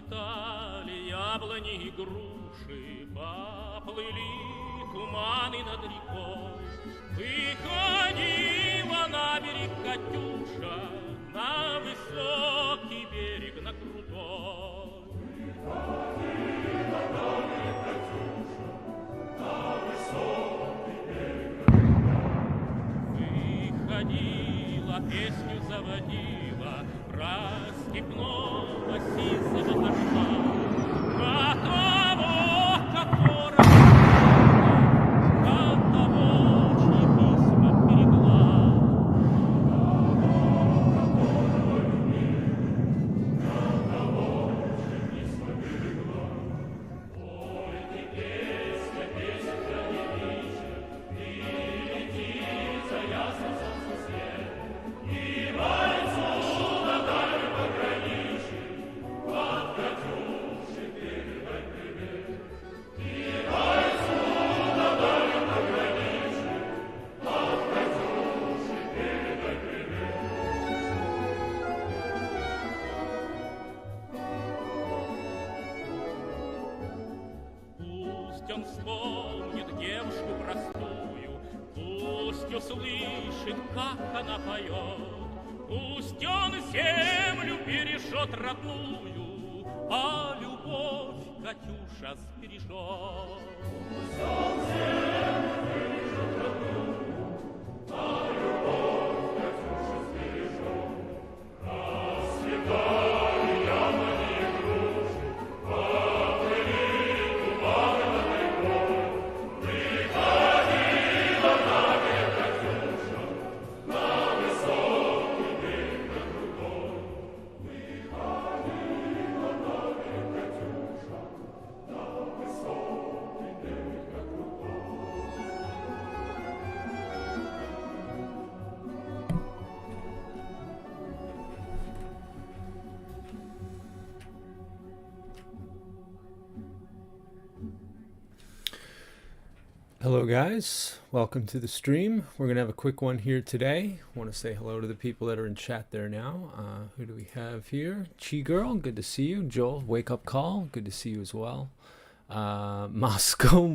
Расцветали яблони и груши, поплыли туманы над рекой. Выходила на берег Катюша, на высокий берег, на крутой. Выходила на берег Катюша, на высокий берег, на крутой. Выходила, песню заводила, про степного сизого орла, про того, который он вспомнит девушку простую, пусть услышит, как она поет, пусть он землю бережет родную, а любовь Катюша сбережет. Пусть он землю бережет родную, а любовь Катюша сбережет. Расцветали яблони и груши, поплыли туманы над рекой. Выходила на берег Катюша, на высокий берег, на крутой. Выходила на берег Катюша, на высокий берег, на крутой. Hello guys, welcome to the stream. We're going to have a quick one here today. I want to say hello to the people that are in chat there now. Who do we have here? Chi Girl, good to see you. Joel, Wake Up Call, good to see you as well. Moscow,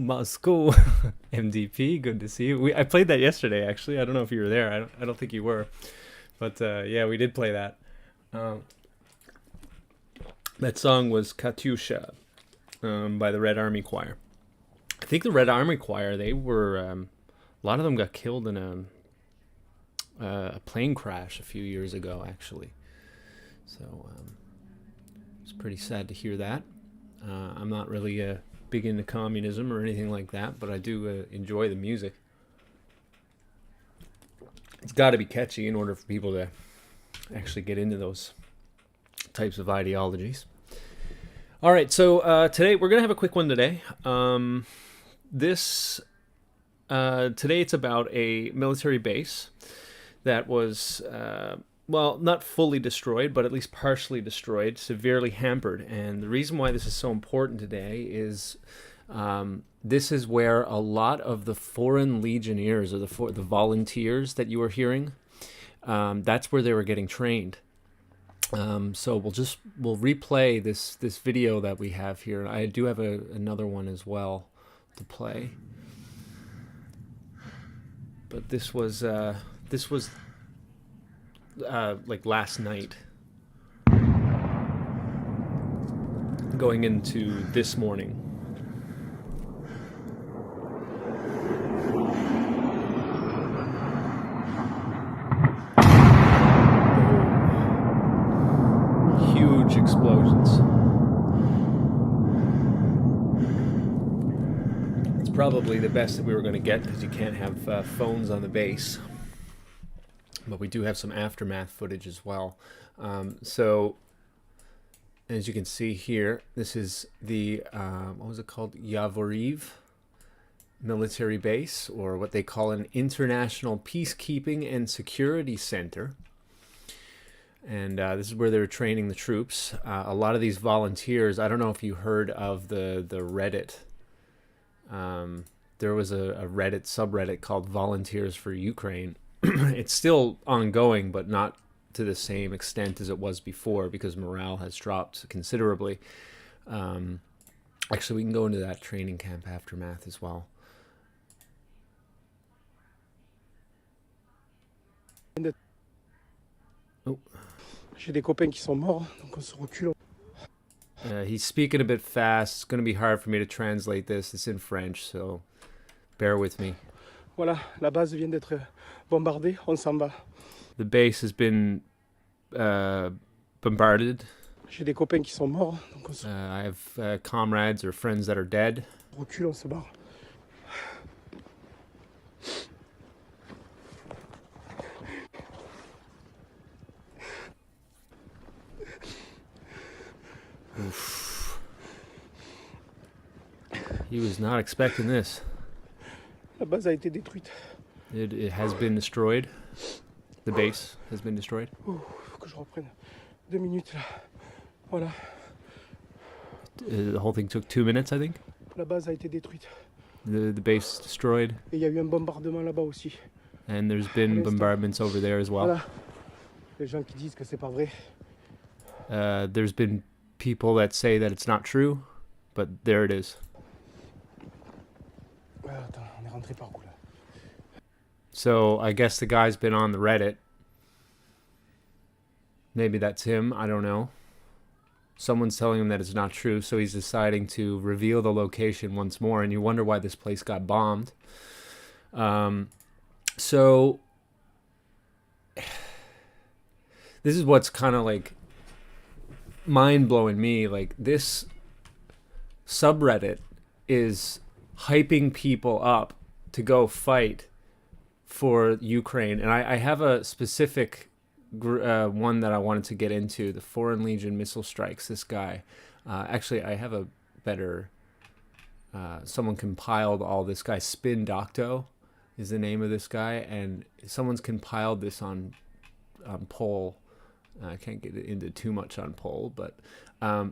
MDP, good to see you. I played that yesterday actually. I don't know if you were there. I don't think you were. But yeah, we did play that. That song was Katyusha by the Red Army Choir. I think the Red Army Choir, they were, a lot of them got killed in a plane crash a few years ago, actually. So it's pretty sad to hear that. I'm not really big into communism or anything like that, but I do enjoy the music. It's got to be catchy in order for people to actually get into those types of ideologies. All right, so today we're going to have a quick one today. Today it's about a military base that was, well, not fully destroyed, but at least partially destroyed, severely hampered. And the reason why this is so important today is this is where a lot of the foreign legionnaires, or the volunteers that you were hearing, that's where they were getting trained. So we'll replay this video that we have here. I do have another one as well to play, but this was like last night, going into this morning. Huge explosions. It's probably the best that we were going to get, because you can't have phones on the base. But we do have some aftermath footage as well. So, as you can see here, this is the, what was it called? Yavoriv military base, or what they call an International Peacekeeping and Security Center. And this is where they were training the troops. A lot of these volunteers, I don't know if you heard of the Reddit. There was a Reddit subreddit called Volunteers for Ukraine. It's still ongoing, but not to the same extent as it was before because morale has dropped considerably. Actually, we can go into that training camp aftermath as well. Oh. J'ai des copains qui sont morts, donc on se recule. He's speaking a bit fast. It's going to be hard for me to translate this. It's in French, so bear with me. Voilà, la base vient d'être bombardée, on s'en va. The base has been bombarded. J'ai des copains qui sont morts, donc on se I have comrades or friends that are dead. recule, on se barre. Oof. He was not expecting this. La base a été détruite. It has been destroyed. The base has been destroyed. Ouh, faut que je reprenne 2 minutes là. Voilà, The whole thing took 2 minutes, I think. la base a été détruite. The base destroyed. Et il y a eu un bombardement là-bas aussi. And there's been bombardments over there as well. Voilà, les gens qui disent que c'est pas vrai. There's been people that say that it's not true, but there it is. Attends, on est rentré par où là? So I guess the guy's been on the Reddit. Maybe that's him. I don't know. Someone's telling him that it's not true, so he's deciding to reveal the location once more, and you wonder why this place got bombed. So this is what's kind of like mind-blowing me. Like, this subreddit is hyping people up to go fight for Ukraine, and I have a specific one that I wanted to get into: the Foreign Legion missile strikes. This guy, actually, I have a better. Someone compiled all this guy. Spin Docto is the name of this guy, and someone's compiled this on Poll. I can't get into too much on Poll, but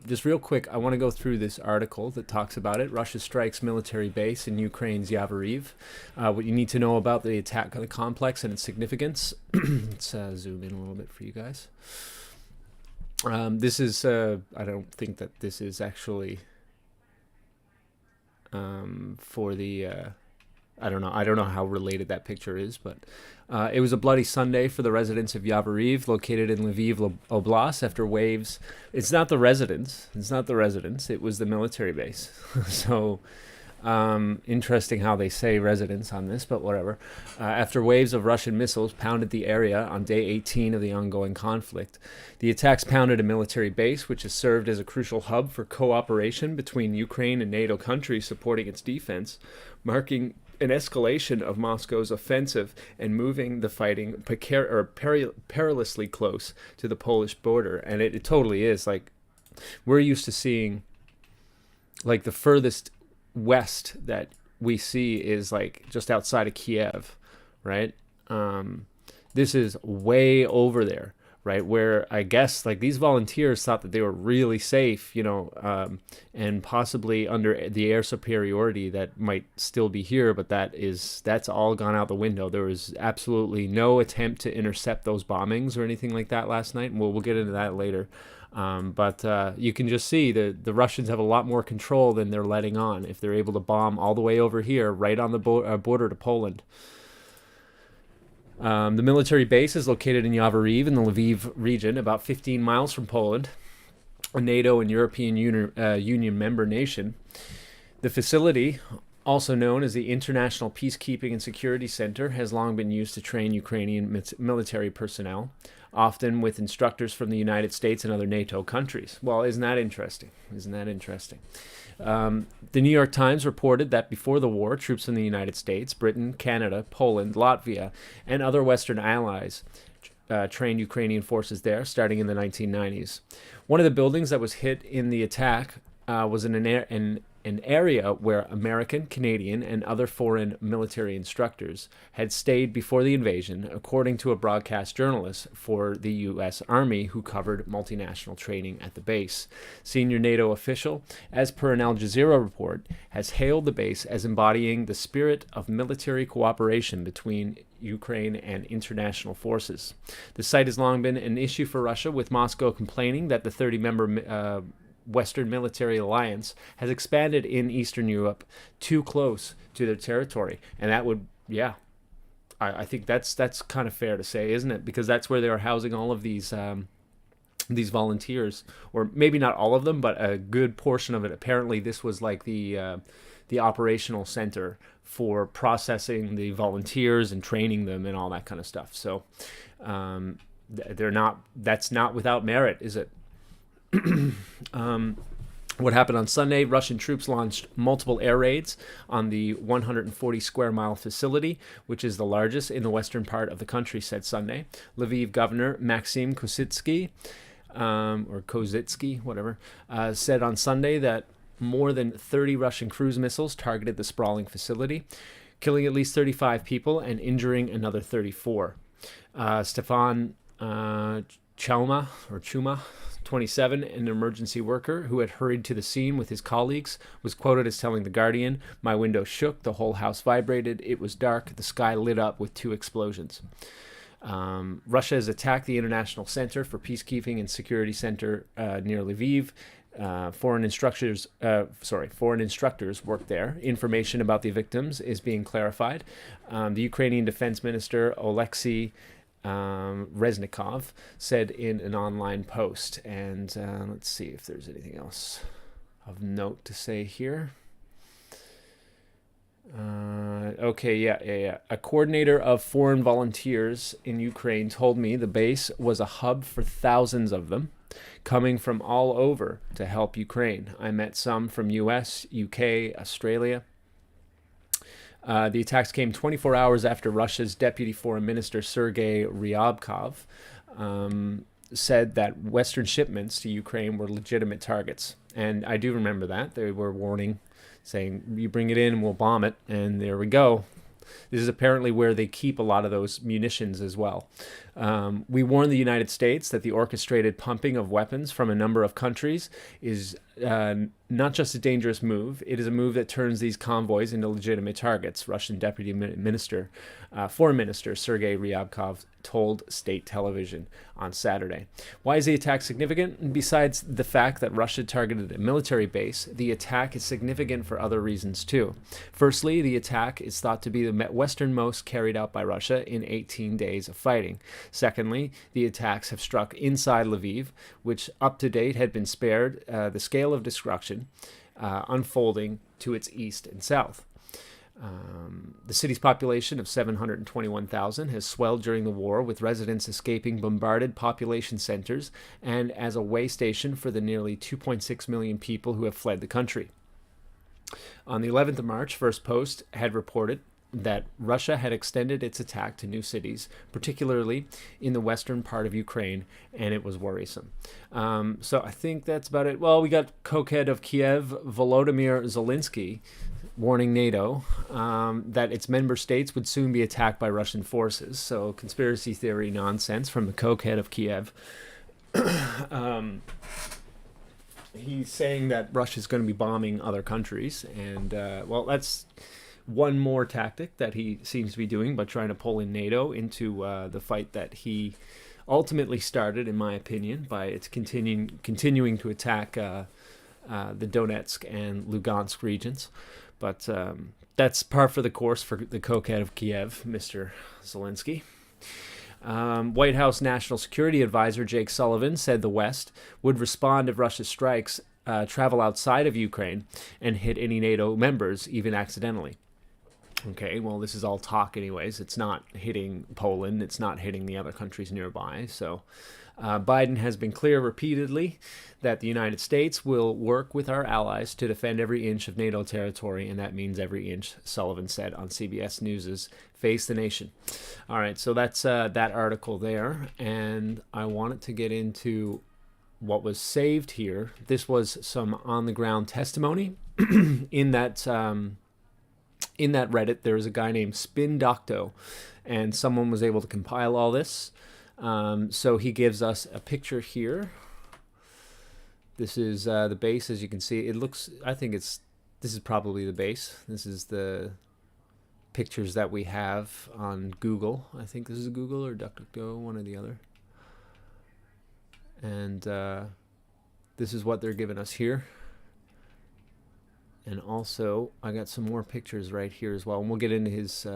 just real quick, I want to go through this article that talks about it. Russia strikes military base in Ukraine's Yavoriv. What you need to know about the attack on the complex and its significance. Let's zoom in a little bit for you guys. This is, I don't think that this is actually for the... I don't know how related that picture is, but it was a bloody Sunday for the residents of Yavoriv, located in Lviv Oblast, after waves. It's not the residents. It was the military base. So interesting how they say residents on this, but whatever. After waves of Russian missiles pounded the area on day 18 of the ongoing conflict, the attacks pounded a military base, which has served as a crucial hub for cooperation between Ukraine and NATO countries supporting its defense, marking an escalation of Moscow's offensive and moving the fighting perilously close to the Polish border. And it totally is. Like, we're used to seeing, like, the furthest west that we see is like just outside of Kiev, right? This is way over there, right? Where I guess like these volunteers thought that they were really safe, and possibly under the air superiority that might still be here, but that's all gone out the window. There was absolutely no attempt to intercept those bombings or anything like that last night, and we'll get into that later. But you can just see the Russians have a lot more control than they're letting on if they're able to bomb all the way over here, right on the border to Poland. The military base is located in Yavoriv in the Lviv region, about 15 miles from Poland, a NATO and European Union member nation. The facility, also known as the International Peacekeeping and Security Center, has long been used to train Ukrainian military personnel, often with instructors from the United States and other NATO countries. Well, isn't that interesting? The New York Times reported that before the war, troops from the United States, Britain, Canada, Poland, Latvia, and other Western allies trained Ukrainian forces there, starting in the 1990s. One of the buildings that was hit in the attack was an an area where American, Canadian, and other foreign military instructors had stayed before the invasion, according to a broadcast journalist for the U.S. Army who covered multinational training at the base. Senior NATO official, as per an Al Jazeera report, has hailed the base as embodying the spirit of military cooperation between Ukraine and international forces. The site has long been an issue for Russia, with Moscow complaining that the 30-member Western military alliance has expanded in Eastern Europe too close to their territory. And that would, I think that's kind of fair to say, isn't it? Because that's where they are housing all of these volunteers, or maybe not all of them, but a good portion of it. Apparently, this was like the operational center for processing the volunteers and training them and all that kind of stuff. So that's not without merit, is it? What happened on Sunday? Russian troops launched multiple air raids on the 140 square mile facility, which is the largest in the western part of the country, said Sunday. Lviv Governor Maxim Kozitsky, said on Sunday that more than 30 Russian cruise missiles targeted the sprawling facility, killing at least 35 people and injuring another 34. Stefan Chuma, 27, an emergency worker who had hurried to the scene with his colleagues, was quoted as telling The Guardian, "My window shook, the whole house vibrated, it was dark, the sky lit up with 2 explosions." Russia has attacked the International Center for Peacekeeping and Security Center near Lviv. Foreign instructors work there. Information about the victims is being clarified. The Ukrainian Defense Minister Oleksiy Reznikov said in an online post. And let's see if there's anything else of note to say here. A coordinator of foreign volunteers in Ukraine told me the base was a hub for thousands of them, coming from all over to help Ukraine. I met some from US, UK, Australia. The attacks came 24 hours after Russia's Deputy Foreign Minister Sergei Ryabkov said that Western shipments to Ukraine were legitimate targets. And I do remember that. They were warning, saying, you bring it in and we'll bomb it. And there we go. This is apparently where they keep a lot of those munitions as well. We warned the United States that the orchestrated pumping of weapons from a number of countries is not just a dangerous move, it is a move that turns these convoys into legitimate targets, Russian Deputy Foreign Minister Sergei Ryabkov told state television on Saturday. Why is the attack significant? Besides the fact that Russia targeted a military base, the attack is significant for other reasons too. Firstly, the attack is thought to be the westernmost carried out by Russia in 18 days of fighting. Secondly, the attacks have struck inside Lviv, which up to date had been spared the scale of destruction unfolding to its east and south. The city's population of 721,000 has swelled during the war, with residents escaping bombarded population centers and as a way station for the nearly 2.6 million people who have fled the country. On the 11th of March, First Post had reported that Russia had extended its attack to new cities, particularly in the western part of Ukraine, and it was worrisome. So I think that's about it. Well, we got cokehead of Kiev, Volodymyr Zelensky, warning NATO that its member states would soon be attacked by Russian forces. So conspiracy theory nonsense from the cokehead of Kiev. He's saying that Russia's going to be bombing other countries, and well, that's one more tactic that he seems to be doing by trying to pull in NATO into the fight that he ultimately started, in my opinion, by its continuing to attack the Donetsk and Lugansk regions. But that's par for the course for the cokehead of Kiev, Mr. Zelensky. White House National Security Advisor Jake Sullivan said the West would respond if Russia's strikes travel outside of Ukraine and hit any NATO members, even accidentally. Okay, well, this is all talk anyways. It's not hitting Poland. It's not hitting the other countries nearby. So Biden has been clear repeatedly that the United States will work with our allies to defend every inch of NATO territory, and that means every inch, Sullivan said on CBS News' Face the Nation. All right, so that's that article there, and I wanted to get into what was saved here. This was some on-the-ground testimony in that Reddit, there is a guy named Spin Docto, and someone was able to compile all this. So he gives us a picture here. This is the base, as you can see. It looks, I think this is probably the base. This is the pictures that we have on Google. I think this is Google or DuckDuckGo, one or the other. And this is what they're giving us here. And also, I got some more pictures right here as well. And we'll get into his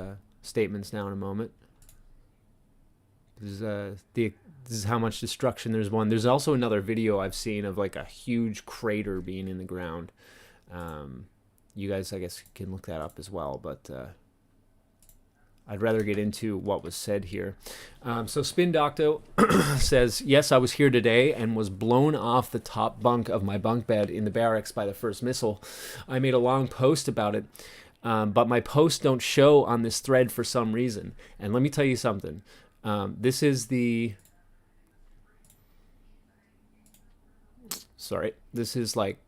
statements now in a moment. This is how much destruction there's one. There's also another video I've seen of like a huge crater being in the ground. You guys, I guess, can look that up as well. But I'd rather get into what was said here. So Spin Docto says, yes, I was here today and was blown off the top bunk of my bunk bed in the barracks by the first missile. I made a long post about it, but my posts don't show on this thread for some reason. And let me tell you something. This is this is like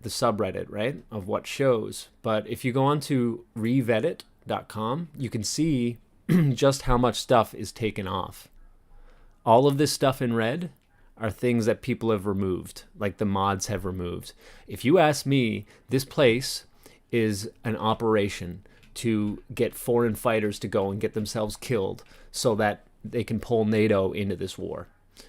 the subreddit, right, of what shows. But if you go on to revedit.com, you can see just how much stuff is taken off. All of this stuff in red are things that people have removed, like the mods have removed. If you ask me, this place is an operation to get foreign fighters to go and get themselves killed so that they can pull NATO into this war.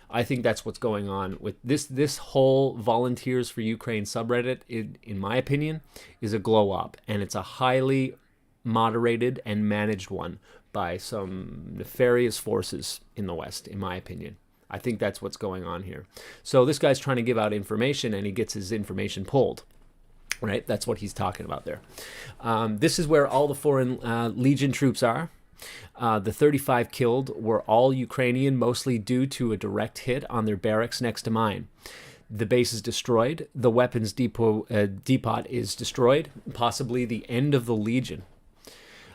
I think that's what's going on with this whole Volunteers for Ukraine subreddit, in my opinion, is a glow up, and it's a highly moderated and managed one by some nefarious forces in the West, in my opinion. I think that's what's going on here. So this guy's trying to give out information, and he gets his information pulled. Right, that's what he's talking about there. This is where all the foreign Legion troops are. The 35 killed were all Ukrainian, mostly due to a direct hit on their barracks next to mine. The base is destroyed. The weapons depot is destroyed, possibly the end of the Legion.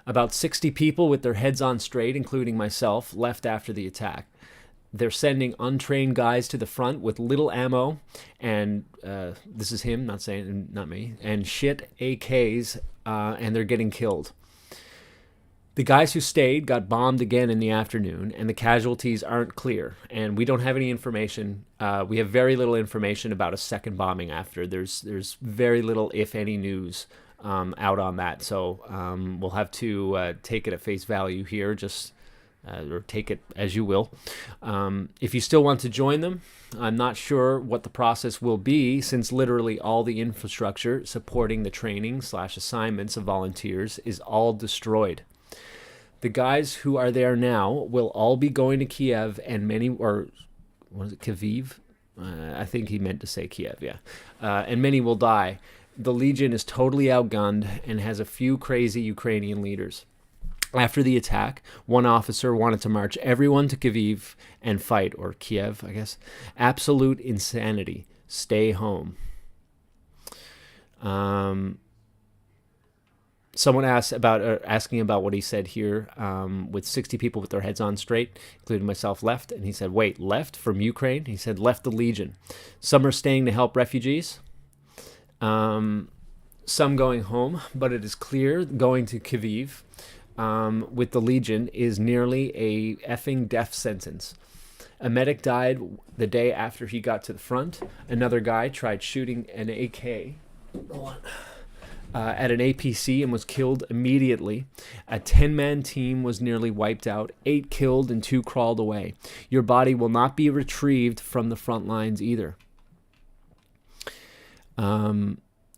About 60 people with their heads on straight, including myself, left after the attack. They're sending untrained guys to the front with little ammo, and this is him, not me, and shit AKs, and they're getting killed. The guys who stayed got bombed again in the afternoon, and the casualties aren't clear, and we don't have any information. We have very little information about a second bombing after. There's very little, if any, news out on that, so we'll have to take it at face value here, or take it as you will. If you still want to join them, I'm not sure what the process will be, since literally all the infrastructure supporting the training/assignments of volunteers is all destroyed. The guys who are there now will all be going to Kiev, and many, or what is it, Kyiv? I think he meant to say Kiev, yeah. And many will die. The Legion is totally outgunned and has a few crazy Ukrainian leaders. After the attack, one officer wanted to march everyone to Kyiv and fight, or Kiev, I guess. Absolute insanity. Stay home. Someone asking about what he said here, with 60 people with their heads on straight, including myself, left. And he said, wait, left from Ukraine? He said, left the Legion. Some are staying to help refugees. Some going home, but it is clear going to Kyiv with the Legion is nearly a effing death sentence. A medic died the day after he got to the front. Another guy tried shooting an AK at an APC and was killed immediately. A 10-man team was nearly wiped out. 8 killed and 2 crawled away. Your body will not be retrieved from the front lines either.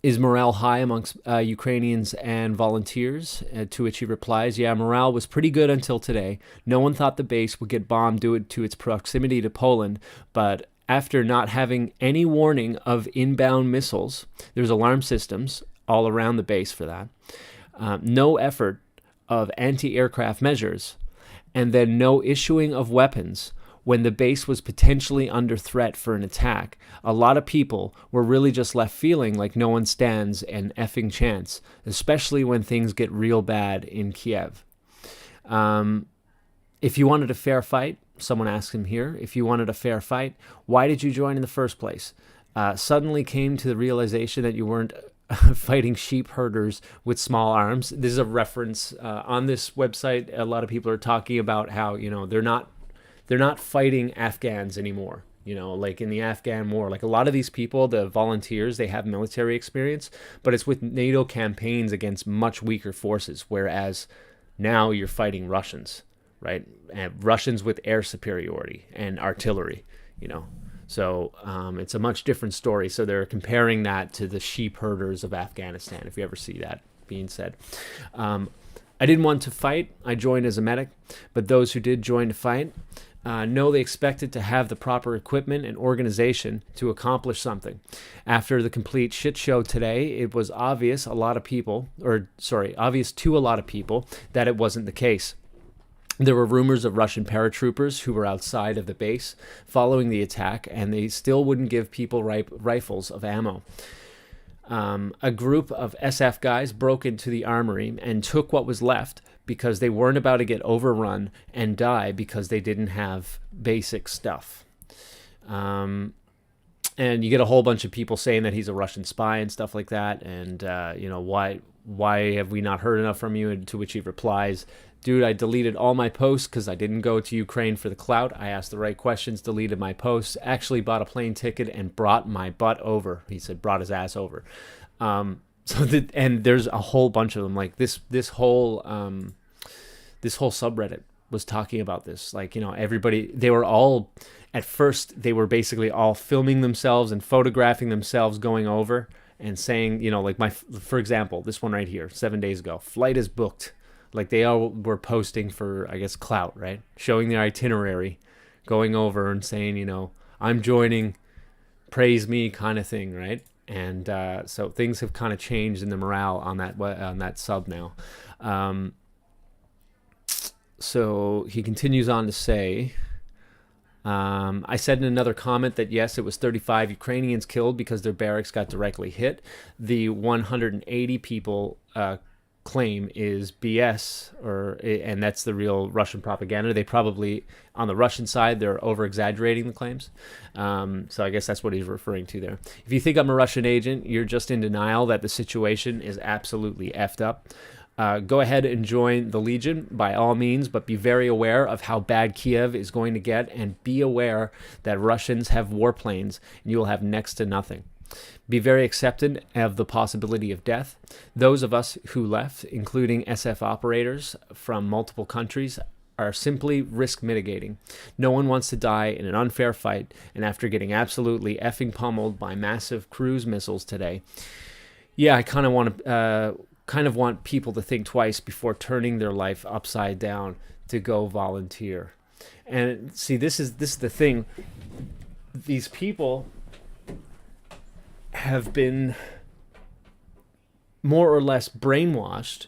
Is morale high amongst Ukrainians and volunteers? To which he replies, yeah, morale was pretty good until today. No one thought the base would get bombed due to its proximity to Poland, but after not having any warning of inbound missiles, there's alarm systems all around the base for that, no effort of anti-aircraft measures, and then no issuing of weapons when the base was potentially under threat for an attack. A lot of people were really just left feeling like no one stands an effing chance, especially when things get real bad in Kiev. If you wanted a fair fight, someone asked him here, if you wanted a fair fight, why did you join in the first place? Suddenly came to the realization that you weren't fighting sheep herders with small arms. This is a reference on this website. A lot of people are talking about how, they're not fighting Afghans anymore. Like in the Afghan war, like a lot of these people, the volunteers, they have military experience, but it's with NATO campaigns against much weaker forces. Whereas now you're fighting Russians, right? And Russians with air superiority and artillery, So it's a much different story. So they're comparing that to the sheep herders of Afghanistan, if you ever see that being said. I didn't want to fight. I joined as a medic, but those who did join to fight know they expected to have the proper equipment and organization to accomplish something. After the complete shit show today, it was obvious to a lot of people that it wasn't the case. There were rumors of Russian paratroopers who were outside of the base following the attack, and they still wouldn't give people rifles of ammo. A group of SF guys broke into the armory and took what was left because they weren't about to get overrun and die because they didn't have basic stuff. And you get a whole bunch of people saying that he's a Russian spy and stuff like that. And, why have we not heard enough from you? And to which he replies, dude, I deleted all my posts because I didn't go to Ukraine for the clout. I asked the right questions, deleted my posts, actually bought a plane ticket and brought my butt over. He said, brought his ass over. And there's a whole bunch of them. Like this whole subreddit was talking about this. Like, everybody, they were all, at first, they were basically all filming themselves and photographing themselves going over and saying, like for example, this one right here, 7 days ago, flight is booked. Like they all were posting for, I guess, clout, right? Showing the itinerary, going over and saying, I'm joining, praise me kind of thing, right? And so things have kind of changed in the morale on that sub now. So he continues on to say, I said in another comment that yes, it was 35 Ukrainians killed because their barracks got directly hit. The 180 people claim is BS, and that's the real Russian propaganda. They probably, on the Russian side, they're over-exaggerating the claims. So I guess that's what he's referring to there. If you think I'm a Russian agent, you're just in denial that the situation is absolutely effed up. Go ahead and join the Legion by all means, but be very aware of how bad Kiev is going to get, and be aware that Russians have warplanes and you will have next to nothing. Be very acceptant of the possibility of death. Those of us who left, including SF operators from multiple countries, are simply risk mitigating. No one wants to die in an unfair fight, and after getting absolutely effing pummeled by massive cruise missiles today, yeah, I kind of want people to think twice before turning their life upside down to go volunteer. And see, this is the thing. These people have been more or less brainwashed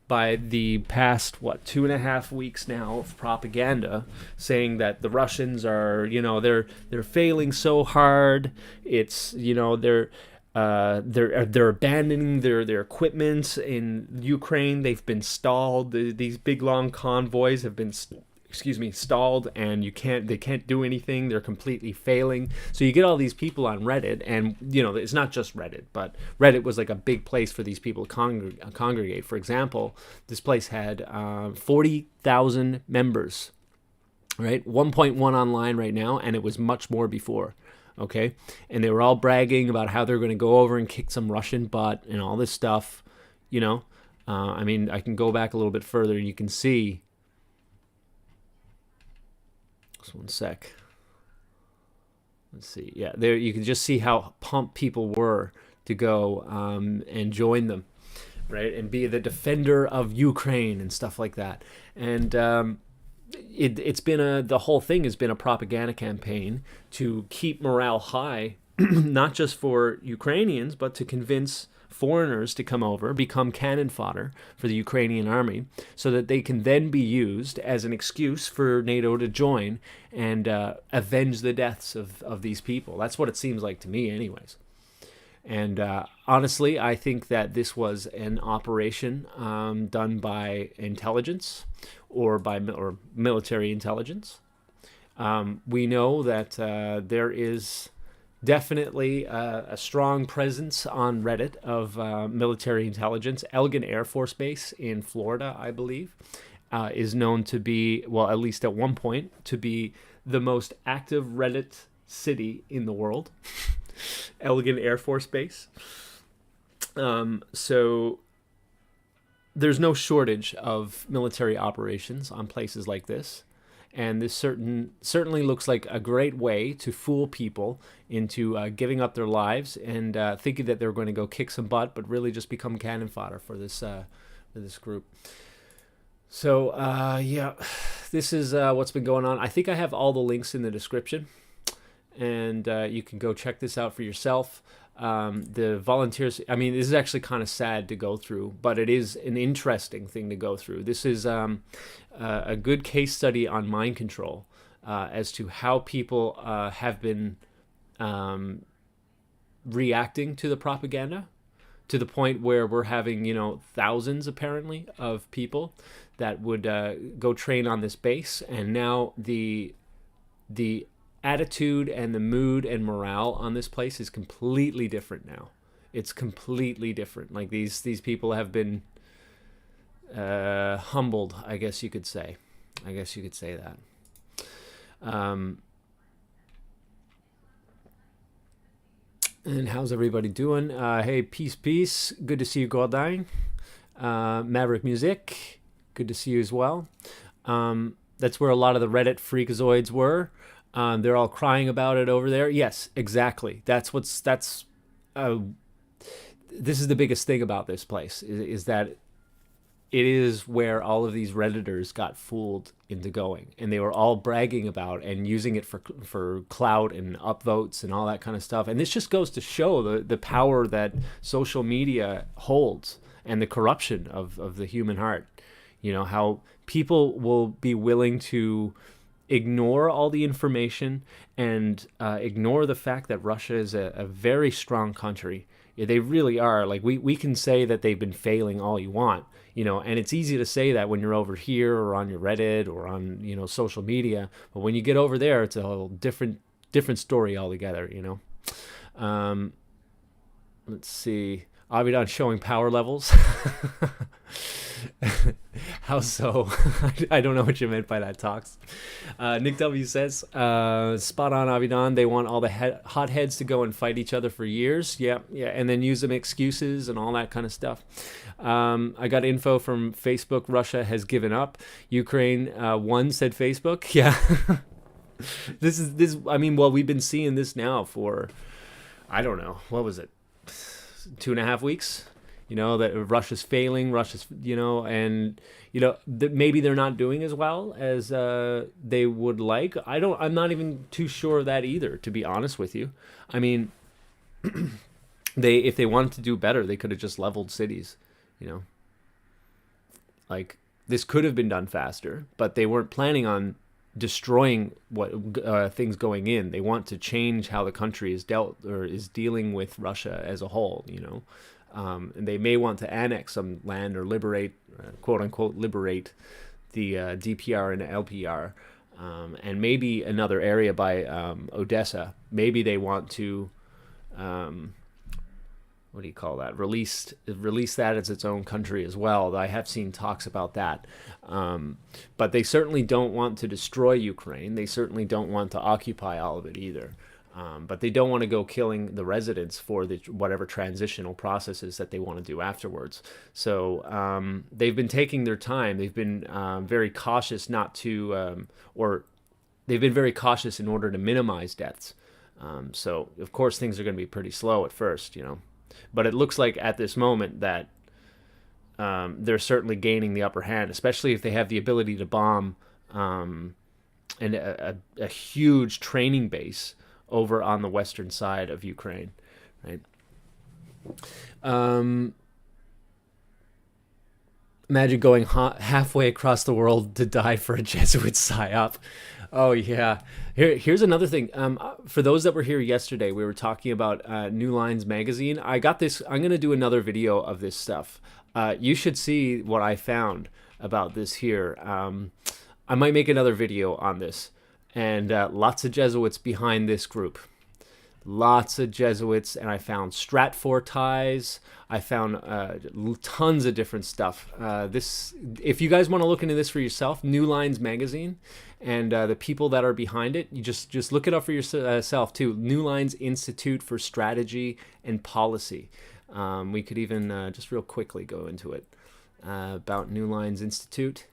by the past 2.5 weeks now of propaganda saying that the Russians are, they're failing so hard. It's, they're abandoning their equipment in Ukraine. They've been stalled. These big long convoys have been stalled, and they can't do anything. They're completely failing. So you get all these people on Reddit, and it's not just Reddit, but Reddit was like a big place for these people to congregate. For example, this place had 40,000 members, right? 1.1 online right now, and it was much more before. Okay, and they were all bragging about how they're going to go over and kick some Russian butt and all this stuff. I can go back a little bit further, and you can see. Just one sec. Let's see. Yeah, there you can just see how pumped people were to go and join them, right, and be the defender of Ukraine and stuff like that. And it's been the whole thing has been a propaganda campaign to keep morale high, not just for Ukrainians, but to convince foreigners to come over, become cannon fodder for the Ukrainian army, so that they can then be used as an excuse for NATO to join and avenge the deaths of these people. That's what it seems like to me anyways. And honestly, I think that this was an operation done by intelligence or military intelligence. We know that there is definitely a strong presence on Reddit of military intelligence. Elgin Air Force Base in Florida, I believe, is known to be, well, at least at one point, to be the most active Reddit city in the world. Elgin Air Force Base. So there's no shortage of military operations on places like this. And this certainly looks like a great way to fool people into giving up their lives and thinking that they're going to go kick some butt, but really just become cannon fodder for this group. So yeah, this is what's been going on. I think I have all the links in the description, and you can go check this out for yourself. The volunteers, I mean, this is actually kind of sad to go through, but it is an interesting thing to go through. This is a good case study on mind control as to how people have been reacting to the propaganda, to the point where we're having, thousands apparently of people that would go train on this base, and now the attitude and the mood and morale on this place is completely different now. It's completely different. Like these people have been humbled, I guess you could say. I guess you could say that. And how's everybody doing? Hey, peace. Good to see you, Gordine. Maverick Music, good to see you as well. That's where a lot of the Reddit freakazoids were. They're all crying about it over there. Yes, exactly. This is the biggest thing about this place is that it is where all of these Redditors got fooled into going, and they were all bragging about and using it for clout and upvotes and all that kind of stuff. And this just goes to show the power that social media holds and the corruption of the human heart. How people will be willing to ignore all the information and ignore the fact that Russia is a very strong country. Yeah, they really are. Like we can say that they've been failing all you want, and it's easy to say that when you're over here or on your Reddit or on, social media. But when you get over there, it's a whole different story altogether, Let's see. Avidan showing power levels. How so? I don't know what you meant by that, Tox. Nick W says, spot on, Avidan. They want all the hotheads to go and fight each other for years. Yeah, and then use them excuses and all that kind of stuff. I got info from Facebook. Russia has given up. Ukraine won, said Facebook. Yeah. This. I mean, well, we've been seeing this now for, I don't know, what was it? 2.5 weeks. That Russia's failing, and maybe they're not doing as well as they would like. I'm not even too sure of that either, to be honest with you. I mean, if they wanted to do better, they could have just leveled cities, Like, this could have been done faster, but they weren't planning on destroying things going in. They want to change how the country is dealing with Russia as a whole, and they may want to annex some land or liberate, quote unquote, liberate the DPR and LPR, and maybe another area by Odessa. Maybe they want to, what do you call that? Release that as its own country as well. I have seen talks about that, but they certainly don't want to destroy Ukraine. They certainly don't want to occupy all of it either. But they don't want to go killing the residents for whatever transitional processes that they want to do afterwards. So they've been taking their time. They've been very cautious they've been very cautious in order to minimize deaths. So of course things are going to be pretty slow at first, But it looks like at this moment that they're certainly gaining the upper hand, especially if they have the ability to bomb and a huge training base over on the western side of Ukraine, right? Imagine going halfway across the world to die for a Jesuit psyop. Oh yeah. Here's another thing. For those that were here yesterday, we were talking about New Lines magazine. I got this. I'm gonna do another video of this stuff. You should see what I found about this here. I might make another video on this. And lots of Jesuits behind this group. Lots of Jesuits, and I found Stratfor ties. I found tons of different stuff. If you guys want to look into this for yourself, New Lines magazine, and the people that are behind it, you just look it up for yourself too. New Lines Institute for Strategy and Policy. We could even just real quickly go into it about New Lines Institute.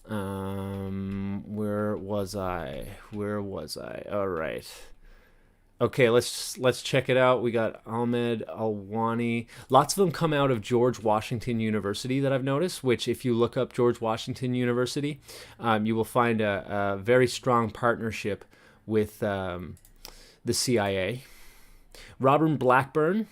Where was I? All right. Okay, let's check it out. We got Ahmed Alwani. Lots of them come out of George Washington University that I've noticed, which if you look up George Washington University, you will find a very strong partnership with the CIA. Robert Blackburn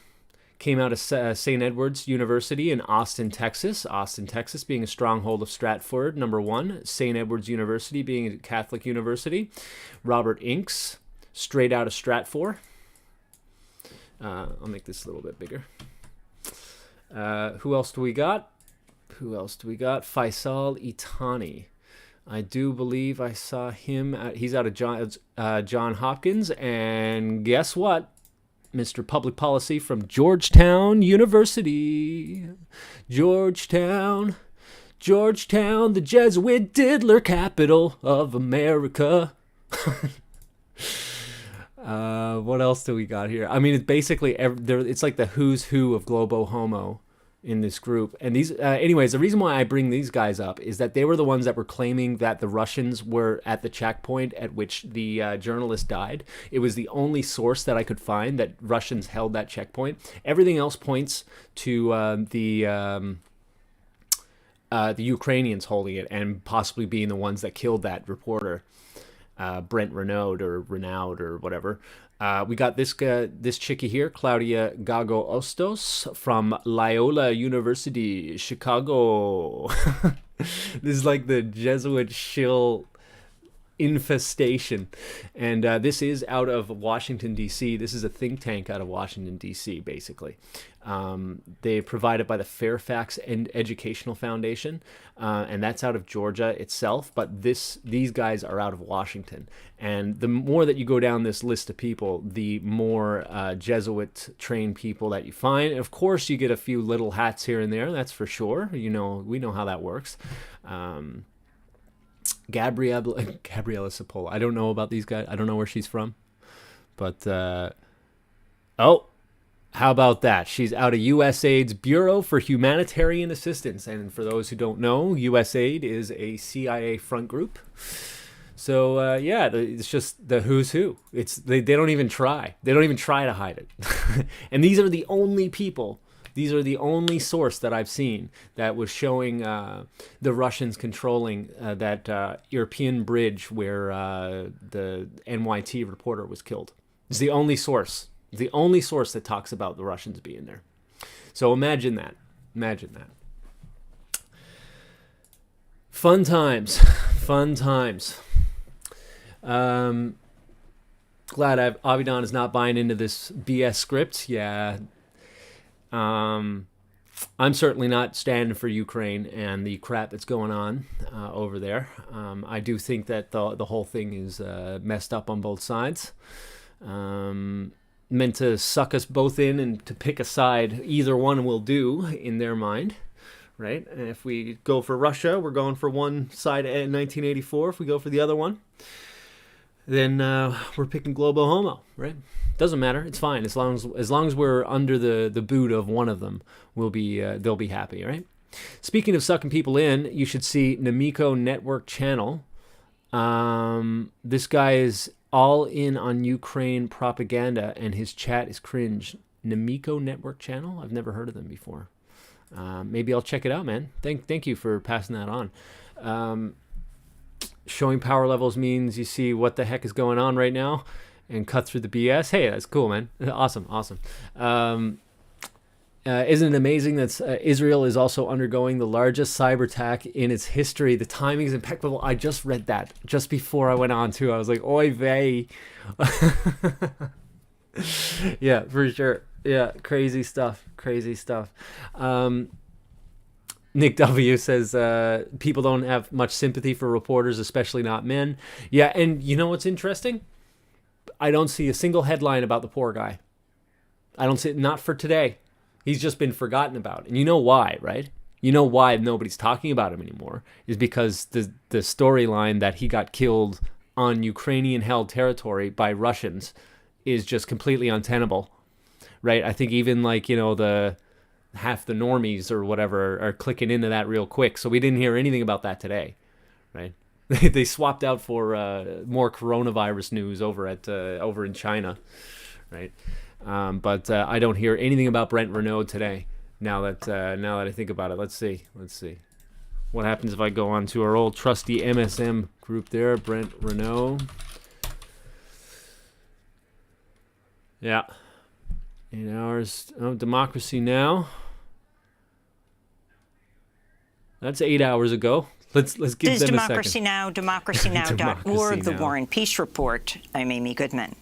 came out of St. Edward's University in Austin, Texas. Austin, Texas being a stronghold of Stratford, number one. St. Edward's University being a Catholic university. Robert Inks, straight out of Stratford. I'll make this a little bit bigger. Who else do we got? Faisal Itani. I do believe I saw him. He's out of John Hopkins. And guess what? Mr. Public Policy from Georgetown University. Georgetown, the Jesuit diddler capital of America. What else do we got here? I mean, it's basically it's like the who's who of Globo Homo in this group. And these, anyways, the reason why I bring these guys up is that they were the ones that were claiming that the Russians were at the checkpoint at which the journalist died. It was the only source that I could find that Russians held that checkpoint. Everything else points to the Ukrainians holding it and possibly being the ones that killed that reporter. Brent Renaud or whatever. We got this chickie here, Claudia Gago Ostos from Loyola University, Chicago. This is like the Jesuit shill infestation. And this is out of Washington, D.C. This is a think tank out of Washington, D.C., basically. They're provided by the Fairfax Educational Foundation, and that's out of Georgia itself, but these guys are out of Washington. And the more that you go down this list of people, the more Jesuit-trained people that you find. Of course, you get a few little hats here and there, that's for sure. We know how that works. Gabriella Cipolla. I don't know about these guys. I don't know where she's from. But, how about that? She's out of USAID's Bureau for Humanitarian Assistance. And for those who don't know, USAID is a CIA front group. So, it's just the who's who. They don't even try. They don't even try to hide it. And these are the only people. These are the only source that I've seen that was showing the Russians controlling that European bridge where the NYT reporter was killed. It's the only source. The only source that talks about the Russians being there. So imagine that. Fun times. Glad Avidan is not buying into this BS script. Yeah. I'm certainly not standing for Ukraine and the crap that's going on over there. I do think that the whole thing is messed up on both sides. Meant to suck us both in and to pick a side. Either one will do in their mind, right? And if we go for Russia, we're going for one side in 1984. If we go for the other one, then we're picking Globo Homo, right? Doesn't matter. It's fine as long as we're under the boot of one of them. They'll be happy, right? Speaking of sucking people in, you should see Namiko Network Channel. This guy is all in on Ukraine propaganda, and his chat is cringe. Namiko Network Channel? I've never heard of them before. Maybe I'll check it out, man. Thank you for passing that on. Showing power levels means you see what the heck is going on right now and cut through the BS. Hey, that's cool, man. Awesome. Isn't it amazing that Israel is also undergoing the largest cyber attack in its history? The timing is impeccable. I just read that just before I went on too. I was like, oy vey. Yeah, for sure. Yeah, crazy stuff. Nick W. says, people don't have much sympathy for reporters, especially not men. Yeah, and you know what's interesting? I don't see a single headline about the poor guy. I don't see it, not for today. He's just been forgotten about. And you know why, right? You know why nobody's talking about him anymore is because the storyline that he got killed on Ukrainian-held territory by Russians is just completely untenable, right? I think even like, the half the normies or whatever are clicking into that real quick. So we didn't hear anything about that today, right? They swapped out for more coronavirus news over in China, right? But I don't hear anything about Brent Renaud today. Now that I think about it, let's see. What happens if I go on to our old trusty MSM group there, Brent Renaud? Yeah. 8 hours. Oh, Democracy Now! That's 8 hours ago. Let's give them a second. This is Democracy Now!, democracynow.org, Democracy The Now! War and Peace Report. I'm Amy Goodman.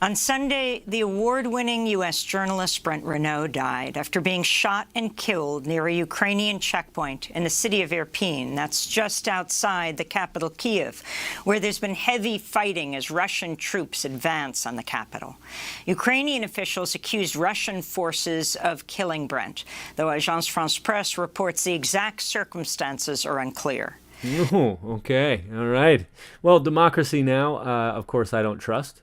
On Sunday, the award-winning U.S. journalist Brent Renaud died after being shot and killed near a Ukrainian checkpoint in the city of Irpin. That's just outside the capital, Kyiv, where there's been heavy fighting as Russian troops advance on the capital. Ukrainian officials accused Russian forces of killing Brent, though Agence France-Presse reports the exact circumstances are unclear. Oh, okay. All right. Well, Democracy Now!, of course, I don't trust.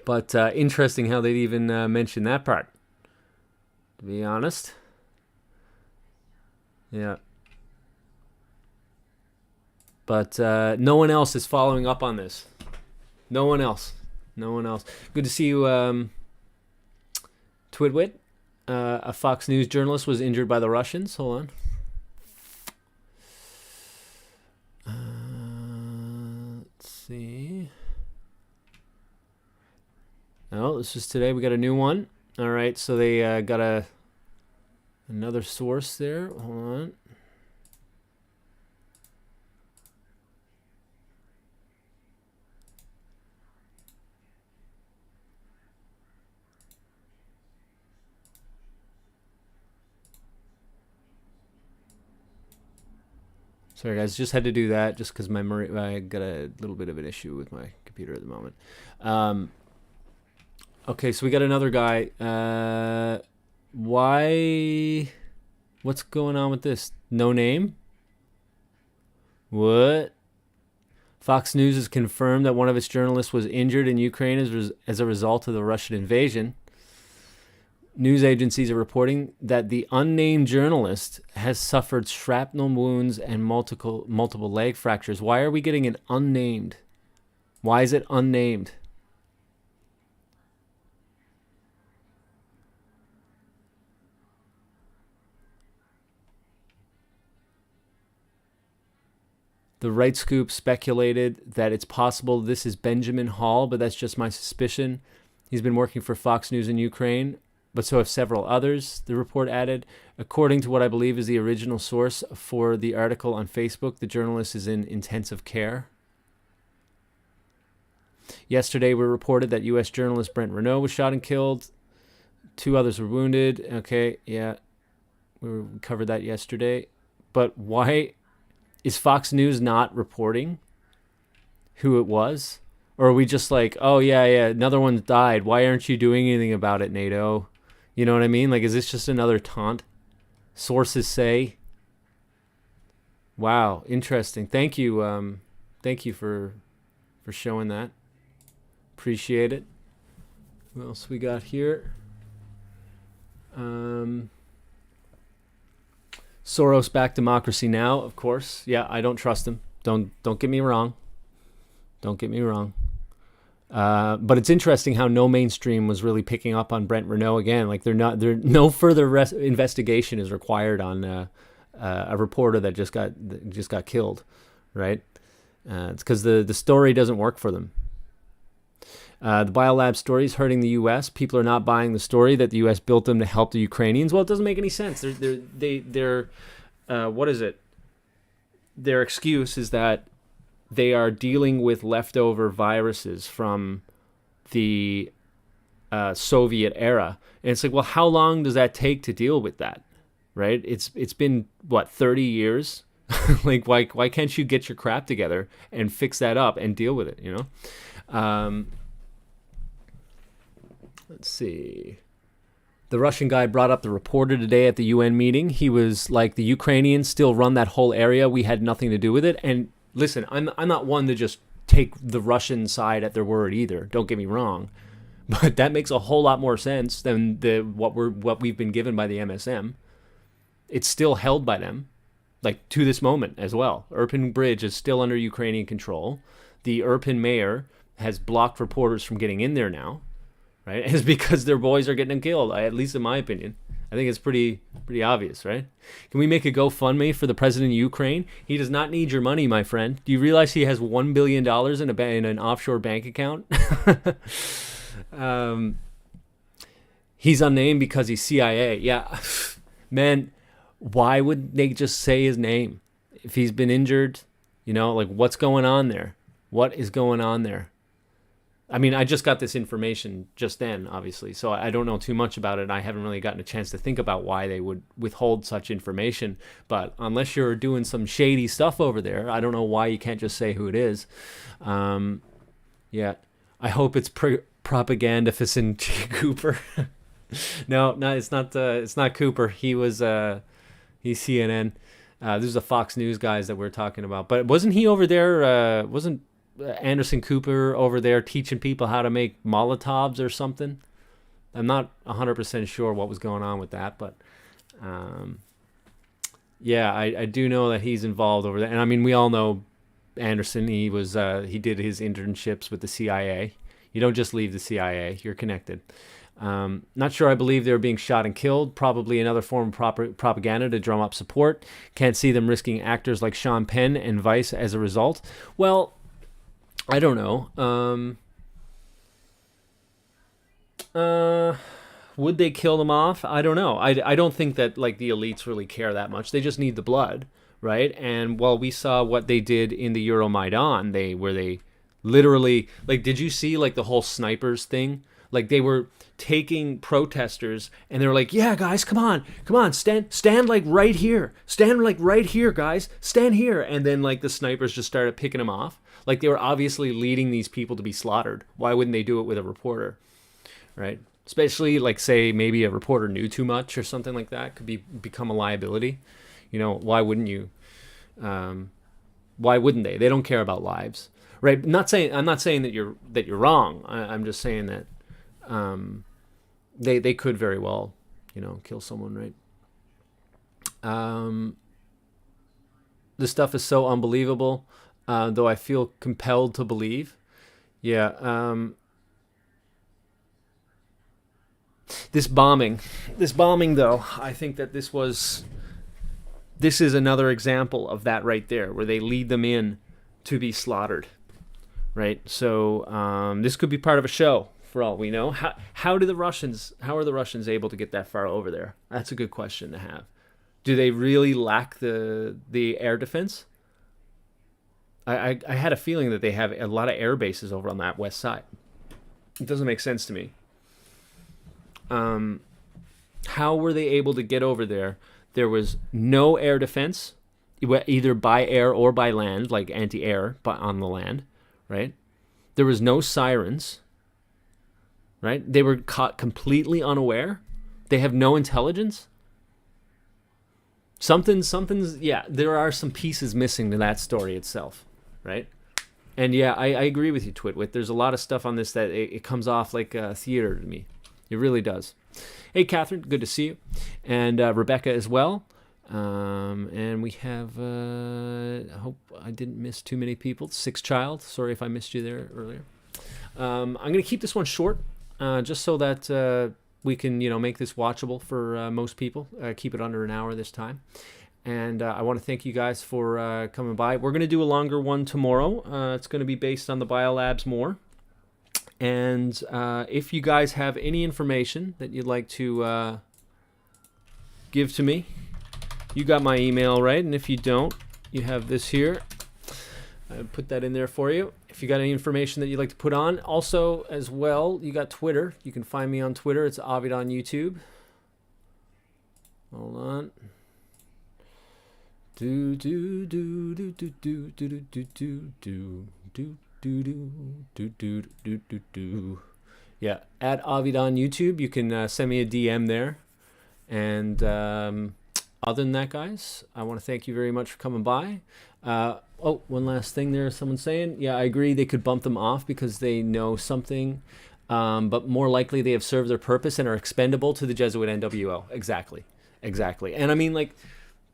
But interesting how they'd even mention that part, to be honest. Yeah. But no one else is following up on this. No one else. Good to see you, Twitwit. A Fox News journalist was injured by the Russians. Hold on. Let's see. Oh, this is today. We got a new one. All right, so they got another source there. Hold on. Sorry, guys. Just had to do that just because I got a little bit of an issue with my computer at the moment. Okay, so we got another guy. What's going on with this? No name? What? Fox News has confirmed that one of its journalists was injured in Ukraine as a result of the Russian invasion. News agencies are reporting that the unnamed journalist has suffered shrapnel wounds and multiple leg fractures. Why are we getting an unnamed? Why is it unnamed? The Right Scoop speculated that it's possible this is Benjamin Hall, but that's just my suspicion. He's been working for Fox News in Ukraine, but so have several others, the report added. According to what I believe is the original source for the article on Facebook, the journalist is in intensive care. Yesterday, we reported that U.S. journalist Brent Renaud was shot and killed. 2 others were wounded. Okay, yeah, we covered that yesterday. But why is Fox News not reporting who it was? Or are we just like, oh, yeah, another one died. Why aren't you doing anything about it, NATO? You know what I mean? Like, is this just another taunt? Sources say. Wow, interesting. Thank you. Thank you for showing that. Appreciate it. What else we got here? Soros back Democracy Now!, of course. Yeah, I don't trust him. Don't get me wrong. Don't get me wrong. But it's interesting how no mainstream was really picking up on Brent Renaud again. Like no further investigation is required on a reporter that just got killed, right? It's because the story doesn't work for them. The biolab story is hurting the U.S. People are not buying the story that the U.S. built them to help the Ukrainians. Well, it doesn't make any sense. They're what is it? Their excuse is that they are dealing with leftover viruses from the Soviet era. And it's like, well, how long does that take to deal with that, right? It's been, 30 years Like, why can't you get your crap together and fix that up and deal with it, you know? Let's see. The Russian guy brought up the reporter today at the UN meeting. He was like, the Ukrainians still run that whole area. We had nothing to do with it. And listen, I'm not one to just take the Russian side at their word either. Don't get me wrong. But that makes a whole lot more sense than what we've been given by the MSM. It's still held by them, like to this moment as well. Irpin Bridge is still under Ukrainian control. The Irpin mayor has blocked reporters from getting in there now. Right? It's because their boys are getting killed, at least in my opinion. I think it's pretty obvious, right? Can we make a GoFundMe for the president of Ukraine? He does not need your money, my friend. Do you realize he has $1 billion in an offshore bank account? He's unnamed because he's CIA. Yeah, man, why would they just say his name? If he's been injured, you know, like what's going on there? What is going on there? I mean, I just got this information just then, obviously, so I don't know too much about it. I haven't really gotten a chance to think about why they would withhold such information. But unless you're doing some shady stuff over there, I don't know why you can't just say who it is. Yeah, I hope it's propaganda for Cooper. No, it's not. It's not Cooper. He's CNN. This is the Fox News guys that we're talking about. But wasn't he over there? Wasn't Anderson Cooper over there teaching people how to make Molotovs or something? I'm not 100% sure what was going on with that, but yeah, I do know that he's involved over there. And I mean, we all know Anderson. He did his internships with the CIA. You don't just leave the CIA. You're connected. Not sure I believe they were being shot and killed. Probably another form of propaganda to drum up support. Can't see them risking actors like Sean Penn and Vice as a result. Well, I don't know. Would they kill them off? I don't know. I don't think that like the elites really care that much. They just need the blood, right? And while we saw what they did in the Euromaidan, they literally, like, did you see like the whole snipers thing? Like they were taking protesters and they were like, yeah, guys, come on, stand like right here. Stand like right here, guys. Stand here. And then like the snipers just started picking them off. Like they were obviously leading these people to be slaughtered. Why wouldn't they do it with a reporter? Right? Especially like, say, maybe a reporter knew too much or something like that could become a liability. You know, why wouldn't you? Why wouldn't they? They don't care about lives. Right? I'm not saying that you're wrong. I'm just saying that they could very well, you know, kill someone, right? This stuff is so unbelievable, though I feel compelled to believe. Yeah. This bombing though, I think that this is another example of that right there, where they lead them in to be slaughtered, right? So this could be part of a show. For all we know, how are the Russians able to get that far over there? That's a good question to have. Do they really lack the air defense? I had a feeling that they have a lot of air bases over on that west side. It doesn't make sense to me. How were they able to get over there? There was no air defense, either by air or by land, like anti-air, but on the land, right? There was no sirens. Right? They were caught completely unaware. They have no intelligence. Something's, yeah, there are some pieces missing to that story itself, right? And yeah, I agree with you, Twitwit. There's a lot of stuff on this that it comes off like theater to me. It really does. Hey, Catherine, good to see you. And Rebecca as well. And we have, I hope I didn't miss too many people. Six Child, sorry if I missed you there earlier. I'm going to keep this one short. Just so that we can, make this watchable for most people. Keep it under an hour this time. And I want to thank you guys for coming by. We're going to do a longer one tomorrow. It's going to be based on the biolabs more. And if you guys have any information that you'd like to give to me, you got my email, right? And if you don't, you have this here. I put that in there for you. If you got any information that you'd like to put on, also as well, you got Twitter. You can find me on Twitter. It's Ovid on YouTube. Hold on. Do do do do do do do do do do do do do do do do do. Yeah, at Ovid on YouTube. You can send me a DM there. And other than that, guys, I want to thank you very much for coming by. Oh, one last thing there. Someone's saying, yeah, I agree. They could bump them off because they know something, but more likely they have served their purpose and are expendable to the Jesuit NWO. Exactly. And I mean, like,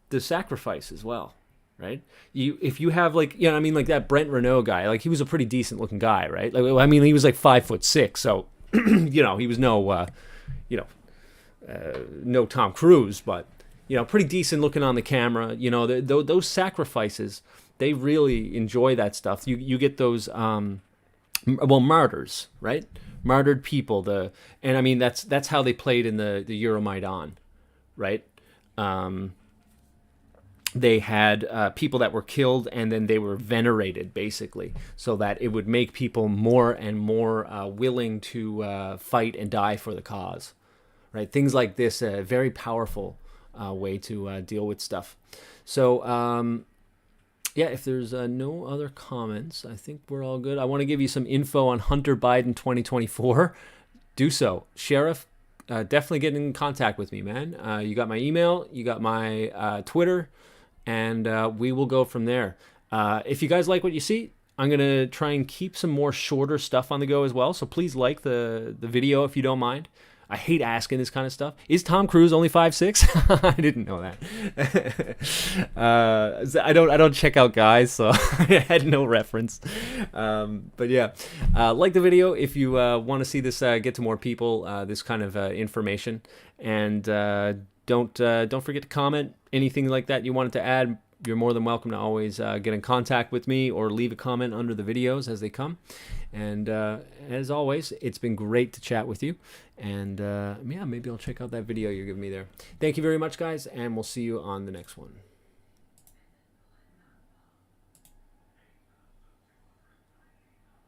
the sacrifice as well, right? If you have, like, you know, I mean, like that Brent Renault guy, like, he was a pretty decent looking guy, right? Like, I mean, he was like 5'6", so you know, he was no, no Tom Cruise, but, you know, pretty decent looking on the camera. You know, those sacrifices, they really enjoy that stuff. You get those, well, martyrs, right? Martyred people. And I mean, that's how they played in the Euromaidan, right? They had people that were killed, and then they were venerated, basically, so that it would make people more and more willing to fight and die for the cause, right? Things like this, a very powerful way to deal with stuff. So, yeah, if there's no other comments, I think we're all good. I want to give you some info on Hunter Biden 2024. Do so. Sheriff, definitely get in contact with me, man. You got my email, you got my Twitter, and we will go from there. If you guys like what you see, I'm going to try and keep some more shorter stuff on the go as well. So please like the video if you don't mind. I hate asking this kind of stuff. Is Tom Cruise only 5'6"? I didn't know that. I don't check out guys, so I had no reference. But yeah, like the video if you want to see this get to more people, this kind of information. And don't forget to comment anything like that you wanted to add. You're more than welcome to always get in contact with me or leave a comment under the videos as they come. And as always, it's been great to chat with you. And yeah, maybe I'll check out that video you're giving me there. Thank you very much, guys, and we'll see you on the next one.